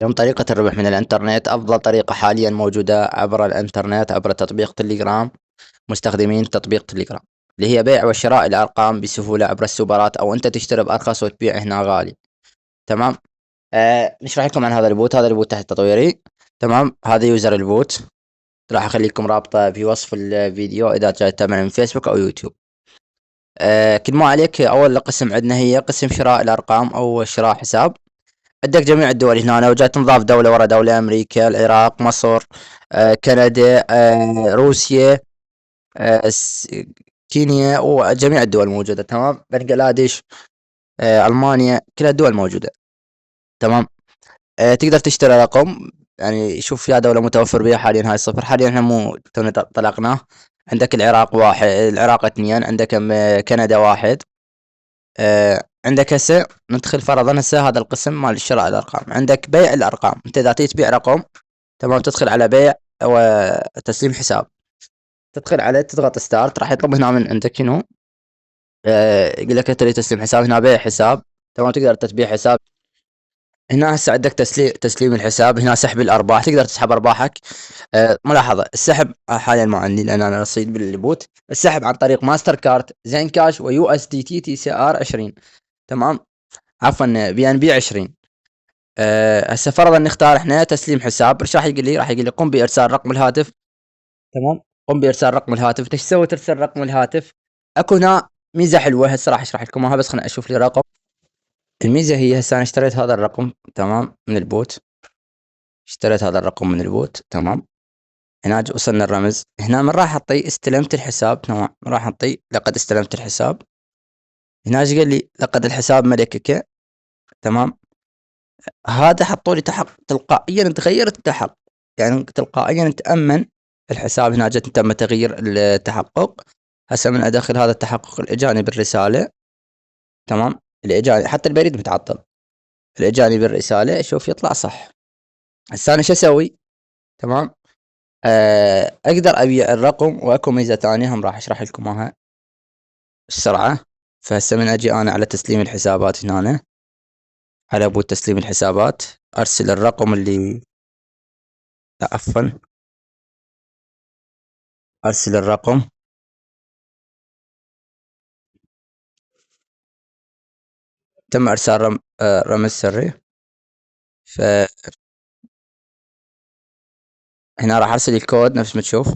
اليوم طريقة الربح من الإنترنت أفضل طريقة حاليا موجودة عبر الإنترنت عبر تطبيق تليجرام. مستخدمين تطبيق تليجرام اللي هي بيع وشراء الأرقام بسهولة عبر السوبرات، أو أنت تشتري بأرخص وتبيع هنا غالي. تمام. نشرح لكم عن هذا البوت. هذا البوت تحت تطويري. تمام. هذا يوزر البوت، راح أخليكم رابطة في وصف الفيديو إذا جاي تتابعنا من فيسبوك أو يوتيوب. كل ما عليك أول قسم عندنا هي قسم شراء الأرقام أو شراء حساب. عندك جميع الدول هنا، وجاي تنضاف دولة ورا دولة: أمريكا، العراق، مصر، كندا، روسيا، آه، س- كينيا، وجميع الدول موجودة. تمام. بنغلاديش، ألمانيا، كل الدول موجودة. تمام. تقدر تشتري رقم، يعني شوف يا دولة متوفر بها حاليا. هاي صفر حاليا، احنا مو تونا طلقناه. عندك العراق واحد، العراق اثنين، عندك كندا واحد. عندك هسه ندخل فرضا هسه هذا القسم مال شراء الارقام. عندك بيع الارقام، انت اذا تبي تبيع رقم، تمام، تدخل على بيع وتسليم حساب. تدخل عليه، تضغط ستارت، راح يطلب هنا من عندك شنو، يقول لك تريد تسليم حساب. هنا بيع حساب. تمام. تقدر تبيع حساب. هنا هسه عندك تسليم الحساب. هنا سحب الارباح، تقدر تسحب ارباحك. ملاحظه السحب حاليا ما عندي لان انا رصيد بالبوت. السحب عن طريق ماستر كارد، زين كاش، ويو اس دي تي، تي سي ار 20. تمام. عفوا بي ان بي 20. هسه فرضا نختار احنا تسليم حساب. ايش راح يقول لي قم بارسال رقم الهاتف. تمام. قم بارسال رقم الهاتف. ايش تسوي؟ ترسل رقم الهاتف. اكو هنا ميزه حلوه هسه راح اشرح لكم اياها، بس خليني اشوف لي رقم. الميزه هي هسه انا اشتريت هذا الرقم، تمام، من البوت. اشتريت هذا الرقم من البوت. تمام. هنا وصلنا الرمز. هنا من راح اعطي استلمت الحساب. تمام. من راح اعطي لقد استلمت الحساب. هنا ايش قال لي؟ لقد الحساب ملكك. تمام. هذا حطوا لي تلقائيا تغير التحقق، يعني تلقائيا تأمن الحساب. هنا جت تم تغيير التحقق. هسه من ادخل هذا التحقق الاجاني بالرساله. تمام. الاجاني حتى البريد متعطل، الاجاني بالرساله شوف يطلع صح. هسه انا شو اسوي؟ تمام. اقدر ابيع الرقم، واكو ميزه ثانيه هم راح اشرح لكم اياها السرعة. فهسه من اجي انا على تسليم الحسابات هنا، على بود تسليم الحسابات، ارسل الرقم اللي، لا عفوا، ارسل الرقم. تم ارسال رمز سري. فهنا راح ارسل الكود نفس ما تشوف.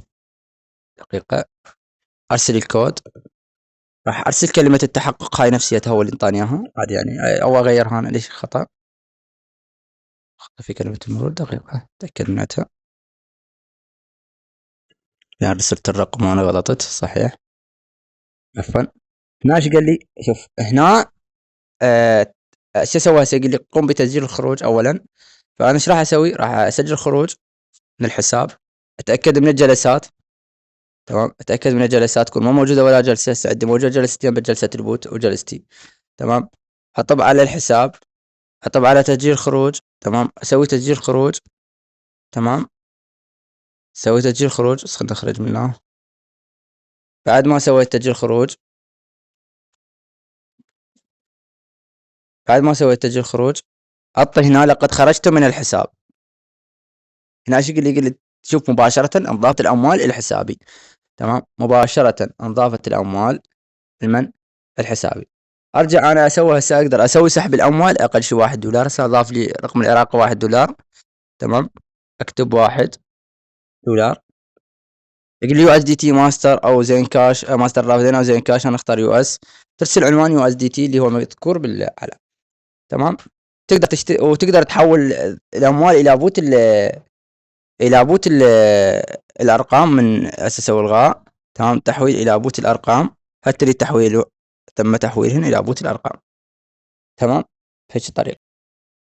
دقيقة. ارسل الكود. راح ارسل كلمة التحقق، هاي نفسيتها هو اللي انطاني اياها عادي يعني، او اغيرها انا. ليش خطأ في كلمة المرور؟ دقيقة اتأكد منها. يعني رسلت الرقم وانا غلطت صحيح. عفوا. هنا ايش قال لي؟ شوف هنا آه شو اسوي هسه؟ يقول لي قم بتسجيل الخروج اولا. فانا ايش راح اسوي؟ راح اسجل خروج من الحساب. اتاكد من الجلسات. تمام. اتاكد من الجلسات تكون ما موجوده ولا جلسه. هسه عندي موجوده جلستين، بجلسه البوت وجلستي. تمام. اطب على الحساب، اطب على تسجيل خروج. تمام. اسوي تسجيل خروج. تمام. سوي تسجيل خروج. بس خلينا نخرج منه. بعد ما سويت تسجيل خروج، بعد ما سويت تسجيل خروج، اطي هنا لقد خرجت من الحساب. هنا ايش يقول لي؟ يقول لي شوف مباشره انضافت الاموال الى حسابي. تمام. مباشره انضافت الاموال لمن؟ الحسابي. ارجع انا اسوي هسه، اقدر اسوي سحب الاموال اقل شيء $1. هسه اضاف لي رقم العراق $1. تمام. اكتب $1. يقول لي يو اس دي تي ماستر او زين كاش، ماستر رافدين او زين كاش. انا اختار يو اس. ترسل عنوان يو اس دي تي اللي هو مذكور بالعلم. تمام. تقدر تشتري وتقدر تحول الاموال الى بوت الى بوت الارقام من اساس والغاء. تمام. تحويل الى بوت الارقام. حتى للتحويل تم تحويلهن الى بوت الارقام. تمام. بهيك الطريقة.